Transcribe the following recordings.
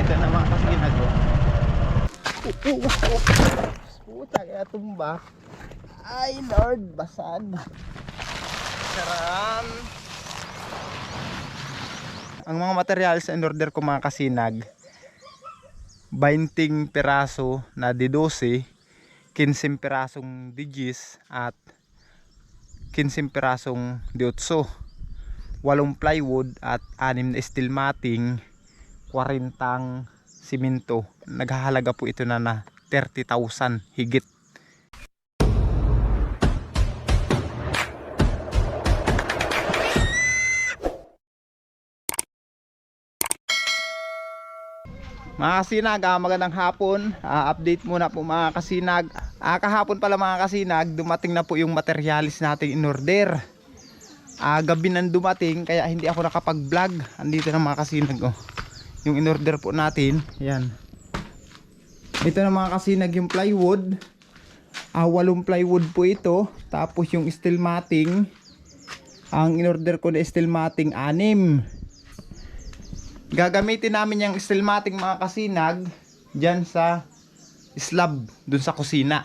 Ito naman kasi ginagawa. Puta kaya tumba. Ay Lord, basag. Charan. Ang mga materials in order ko mga kasinag, 20 peraso na di 12, 15 perasong di 10 at 15 perasong di 8, 8 plywood at 6 na steel matting, 40 simento. Naghahalaga po ito na 30,000 higit. Mga kasinag, magandang hapon. Update muna po mga kasinag. Kahapon pala mga kasinag, dumating na po yung materialis nating in order. Gabi nang dumating kaya hindi ako nakapag vlog. Andito na mga kasinag yung in order po natin. Yan. Ito na mga kasinag yung plywood. 8 plywood po ito. Tapos yung steel matting, ang in order ko na steel matting 6. Gagamitin namin yung steel matting mga kasinag dyan sa slab, dun sa kusina.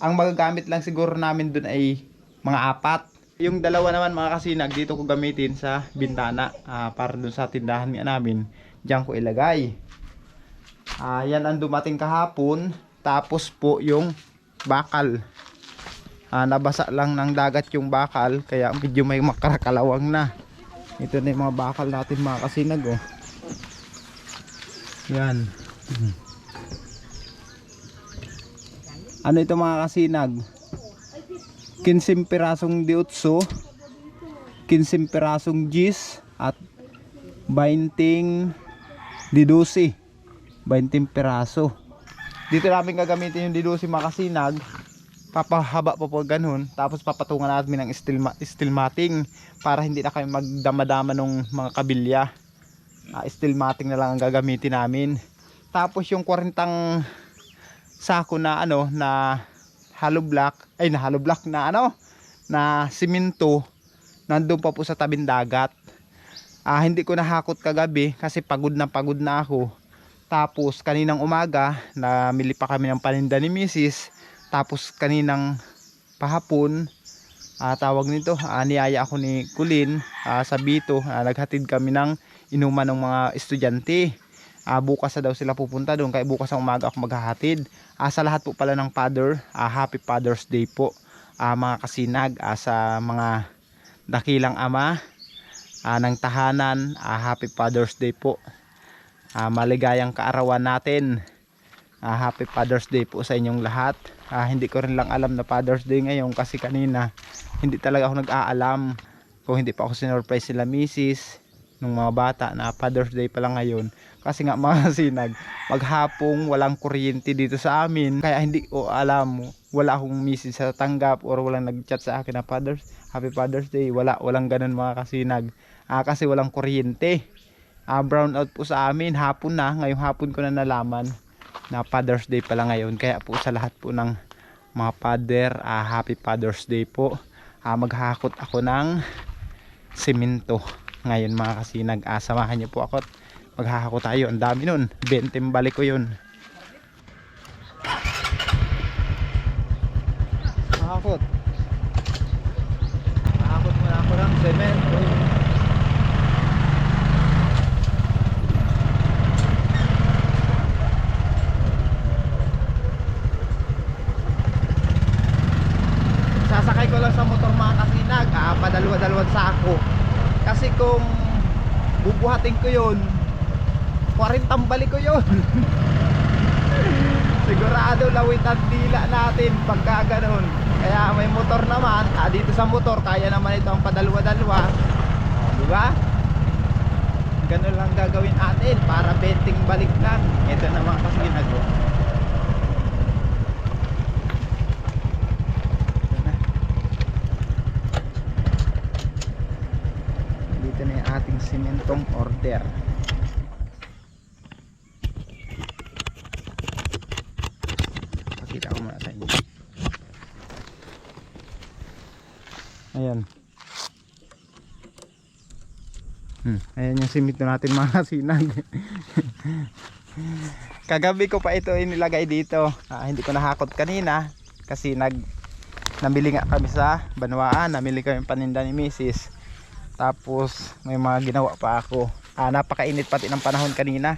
Ang magagamit lang siguro namin dun ay mga 4. Yung dalawa naman mga kasinag dito ko gamitin sa bintana, para dun sa tindahan nga namin, dyan ko ilagay. Yan ang dumating kahapon. Tapos po yung bakal, nabasa lang ng dagat yung bakal kaya medyo may makarakalawang na. Ito na yung mga bakal natin mga kasinag yan. Ano ito mga kasinag? 15 pirasong di 8, 15 pirasong 10 at 20 di 12, 20 piraso. Dito namin gagamitin yung di 12 mga kasinag. Papahaba pa po ganun. Tapos papatungan natin ng steel matting para hindi na kayo magdama-dama ng mga kabilya. Steel matting na lang ang gagamitin namin. Tapos yung 40 sako na na hollow block, na simento, nandun pa po sa tabing dagat. Hindi ko nahakot kagabi kasi pagod na ako. Tapos kaninang umaga namili pa kami ng paninda ni Mrs. Tapos kaninang pahapon, tawag nito, niyaya ako ni Kulin sa Bito, naghatid kami ng inuman ng mga estudyante. Bukas na daw sila pupunta doon, kaya bukas ang umaga ako maghahatid. Sa lahat po pala ng father, happy Father's Day po mga kasinag. Sa mga dakilang ama ng tahanan, happy Father's Day po. Maligayang kaarawan natin. Happy Father's Day po sa inyong lahat. Hindi ko rin lang alam na Father's Day ngayon kasi kanina hindi talaga ako nag-aalam. Kung hindi pa ako sinurprise sila Mrs. nung mga bata na Father's Day pa lang ngayon. Kasi nga mga kasinag, maghapong walang kuryente dito sa amin. Kaya hindi ko alam, wala akong message sa tanggap or walang nag-chat sa akin na Happy Father's Day. Walang ganun mga kasinag. Kasi walang kuryente. Brown out po sa amin. Hapon na, ngayong hapon ko na nalaman na Father's Day pala ngayon. Kaya po sa lahat po ng mga father, Happy Father's Day po. Maghahakot ako ng simento ngayon mga kasinag. Samahan niyo po ako at maghahakot tayo. Ang dami nun, 20 balik ko yun. Mahakot muna ako ng semento. Sasakay ko lang sa motor mga kasinag, padalwa-dalawang sako. Kasi kung bubuhatin ko yun, 40 balik ko yun. Sigurado lawit ang dila natin pagka ganun. Kaya may motor naman, dito sa motor kaya naman ito ang padalwa-dalwa. Diba? Ganun lang gagawin natin para 20 balik lang. Ito naman kasi ginagawa. Dito na yung ating simentong order. Pakita ko muna sa inyo. Ayan. Ayan yung simento natin mga kasinag. Kagabi ko pa ito inilagay dito. Hindi ko nahakot kanina kasi namili nga kami sa Banwaan, namili kami paninda ni Mrs. Tapos may mga ginawa pa ako. Napakainit pati ng panahon kanina.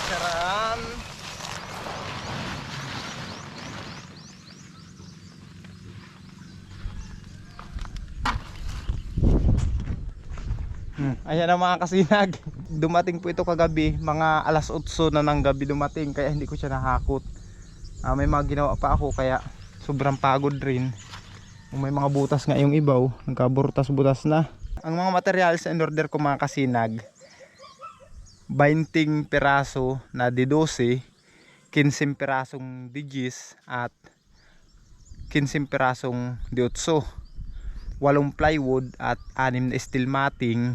Charan. Ayan ang mga kasinag. Dumating po ito kagabi, mga alas 8 na ng gabi dumating, kaya hindi ko siya nahakot. May mga ginawa pa ako kaya sobrang pagod rin. May mga butas nga yung ibaw, nagkabutas-butas na. Ang mga materials in order ko mga kasinag, 20 piraso na di 12, 15 pirasong di 10 at 15 pirasong di 8, 8 plywood at 6 na steel matting,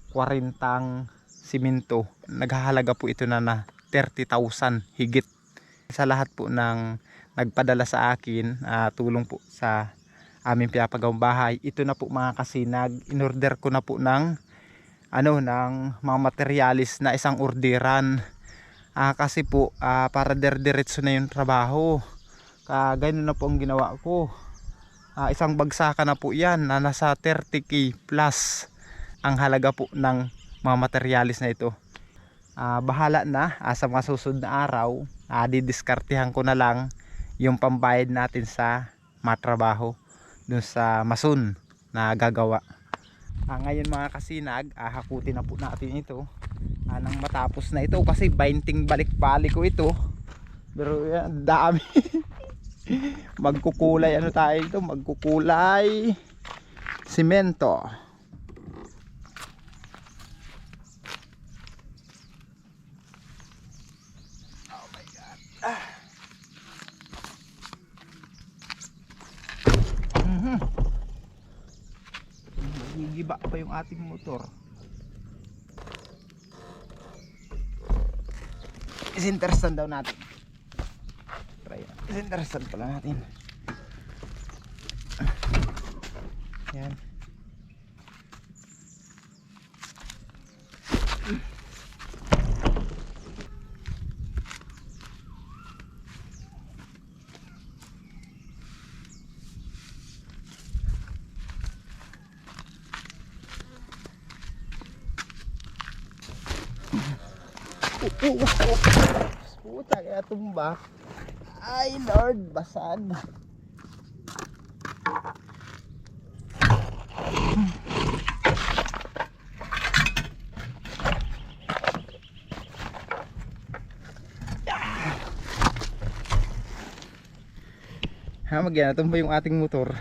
40 simento. Naghahalaga po ito na 30,000 higit. Sa lahat po ng nagpadala sa akin, tulong po sa aming pinapagawang bahay. Ito na po mga kasinag, in-order ko na po ng ng mga materialis na isang orderan. Kasi po para diretso na yung trabaho. Ganyan na po ang ginawa ko. Isang bagsakan na po yan na nasa 30k plus ang halaga po ng mga materialis na ito. Bahala na sa mga susunod na araw, didiskartehan ko na lang yung pambayad natin sa matrabaho dun sa mason na gagawa. Ngayon mga kasinag, hakutin na po natin ito nang matapos na ito kasi 20 balik-balik ko ito. Pero yan, dami. Magkukulay tayo ito, magkukulay simento. Oh my god. Gigiba pa yung ating motor. Isinterstand daw natin. Isinterstand pala natin. Yan. Puta kaya tumba. Ay Lord, basag. Natumba yung ating motor.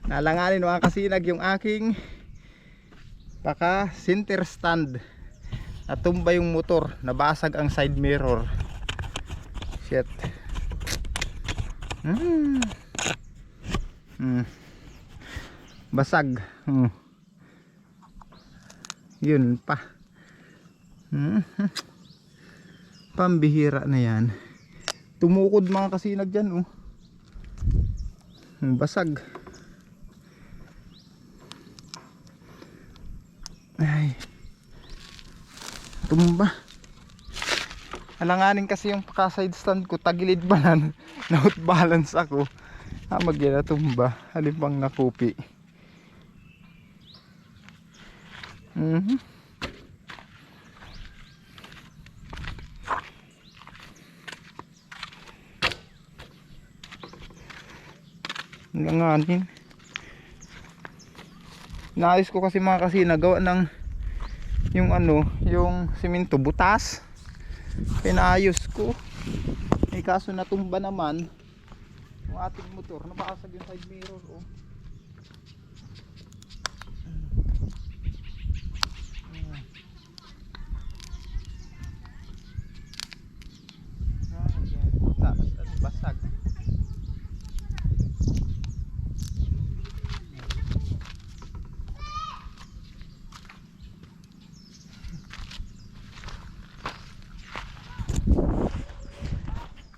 Nalanganin mga kasinag yung aking center stand. Natumba yung motor, nabasag ang side mirror. Shit. Basag. Yun pa. Pambihira na yan. Tumukod mga kasinag dyan. Basag. Ay, tumba. Alanganin kasi yung side stand ko, tagilid ba na out balance ako. Magyana tumba, halimpang nakupi. Alanganin. Naayos ko kasi mga kasi nagawa ng yung ano, yung simento butas. Pinayos ko. Eh kaso natumba naman yung ating motor, nabasag yung side mirror oh. Basag.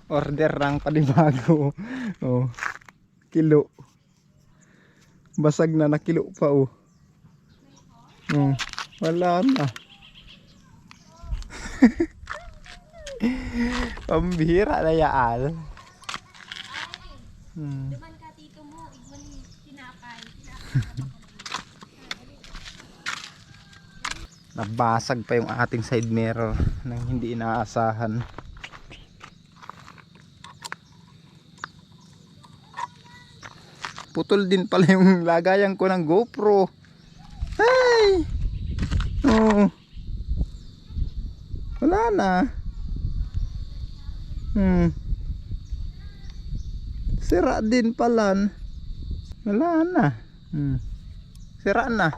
Order ng panibago. Oh. Kilo. Basag na kilo pa oh. Wala na. Pambihira na yaal. Duman ka tito mo, igman tinapay. Nabasag pa yung ating side mirror nang hindi inaasahan. Putol din pala yung lagayan ko ng GoPro. Hey! Oh. Wala na. Sira din pala. Wala na. Sira na.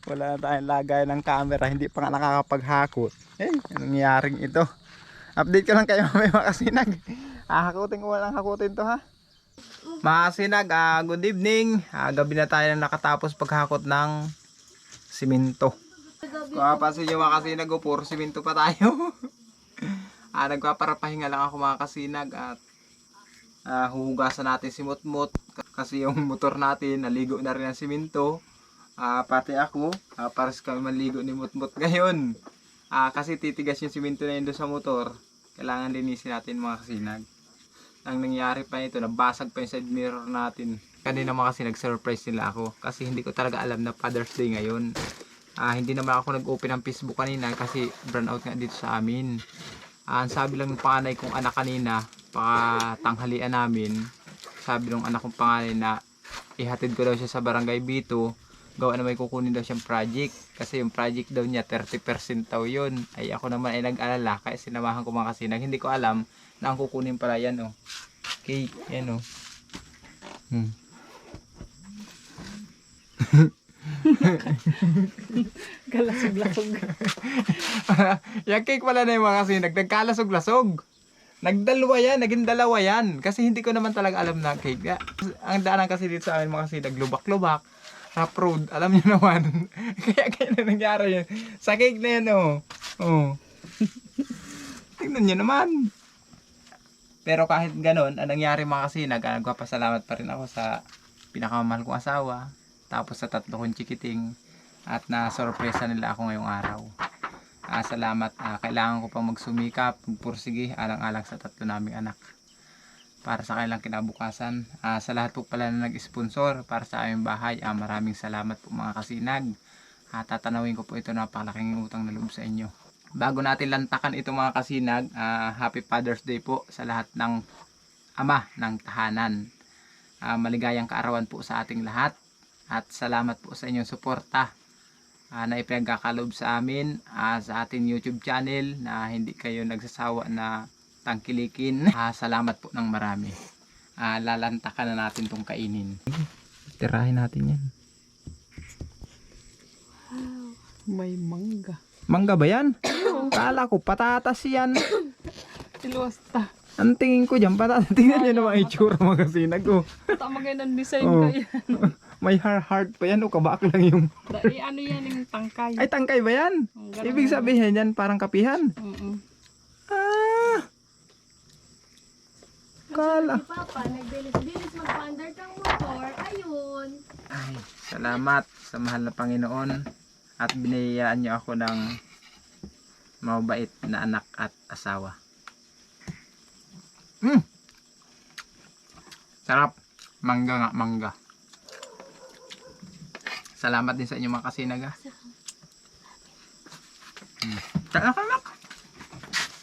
Wala na tayong lagay ng camera. Hindi pa nga nakakapaghakot. Anong nangyaring ito? Update ko lang kayo may makasinag. Hakutin ko lang hakutin to ha. Makasinag, good evening. Gabi na tayo nakatapos paghakot ng simento. Kung mapapansin nyo mga kasinag, puro simento pa tayo. Nagpaparapahinga lang ako mga kasinag at huhugasan natin si Mutmut kasi yung motor natin naligo na rin ng simento. Pati ako, pares kami maligo ni Mutmut ngayon. Kasi titigas yung simento na yun doon sa motor. Kailangan linisin natin mga kasinag. Ang nangyari pa nito, nabasag pa yung side mirror natin. Kanina mga kasinag, surprise nila ako kasi hindi ko talaga alam na Father's Day ngayon. Hindi naman ako nag-open ng Facebook kanina kasi brownout nga dito sa amin. Ang sabi lang ng panganay kong anak kanina, tanghalian namin, sabi ng anak kong panganay na ihatid ko daw siya sa Barangay Bito, gawa na may kukunin daw siyang project. Kasi yung project daw niya 30% daw yun. Ay ako naman ay nag-alala kaya sinamahan ko mga kasinag. Hindi ko alam na ang kukunin pala yan oh. Cake, yan oh. Galasog-lasog. Yung cake pala na yung mga kasinag, nagkalasog-lasog. Nagdalawa yan, naging dalawa yan. Kasi hindi ko naman talaga alam na cake. Ang daanan kasi dito sa amin mga kasinag, lubak-lubak. Rough road, alam niyo naman. Kaya na nangyari yun. Sa cake na yan oh. Tingnan niyo naman. Pero kahit ganon, ang nangyari mga kasinag, nagpapasalamat pa rin ako sa pinakamahal kong asawa. Tapos sa 3 kong chikiting. At na-sorpresa nila ako ngayong araw. Salamat. Kailangan ko pang magsumikap, magpursige, alang-alang sa 3 naming anak. Para sa kanilang kinabukasan. Sa lahat po pala na nag-sponsor para sa aming bahay, maraming salamat po mga kasinag. Tatanawin ko po ito, napakalaking utang na loob sa inyo. Bago natin lantakan ito mga kasinag, Happy Father's Day po sa lahat ng ama ng tahanan. Maligayang kaarawan po sa ating lahat. At salamat po sa inyong suporta na ipinagkakaloob sa amin sa ating YouTube channel na hindi kayo nagsasawa na tangkilikin. Salamat po ng marami. Lalantakan na natin itong kainin. Tirahin natin yan. May mangga. Mangga ba yan? Kala ko patatas yan. Siluasta. Ang tingin ko dyan, patatas. Tingnan nyo naman itsura mga kasinag. Tama kayo ng design Oh. ko yan. May heart pa yan o kabak lang yung... Ano yan yung tangkay. Ay, tangkay ba yan? Ang ganun Ibig yan. sabihin yan parang kapihan. Kala. Si Papa, nagbilis-bilis mag-pander kang motor. Ayun. Ay, salamat sa mahal na Panginoon at biniyayaan niyo ako ng mabait na anak at asawa. Sarap. Mangga nga, mangga. Salamat din sa inyo mga kasinag. Anak.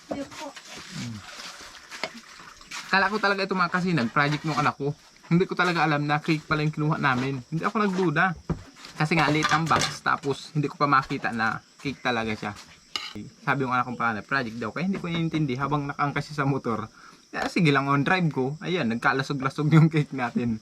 Hindi po. Kala ko talaga ito mga kasinag, project ng anak ko. Hindi ko talaga alam na cake pala yung kinuha namin. Hindi ako nagduda. Kasi nga late ang box, tapos hindi ko pa makita na cake talaga siya. Sabi yung anak kong panganay, project daw. Kaya hindi ko inintindi habang nakaangkas siya sa motor. Kaya sige lang on drive ko. Ayan, nagkalasog-lasog yung cake natin.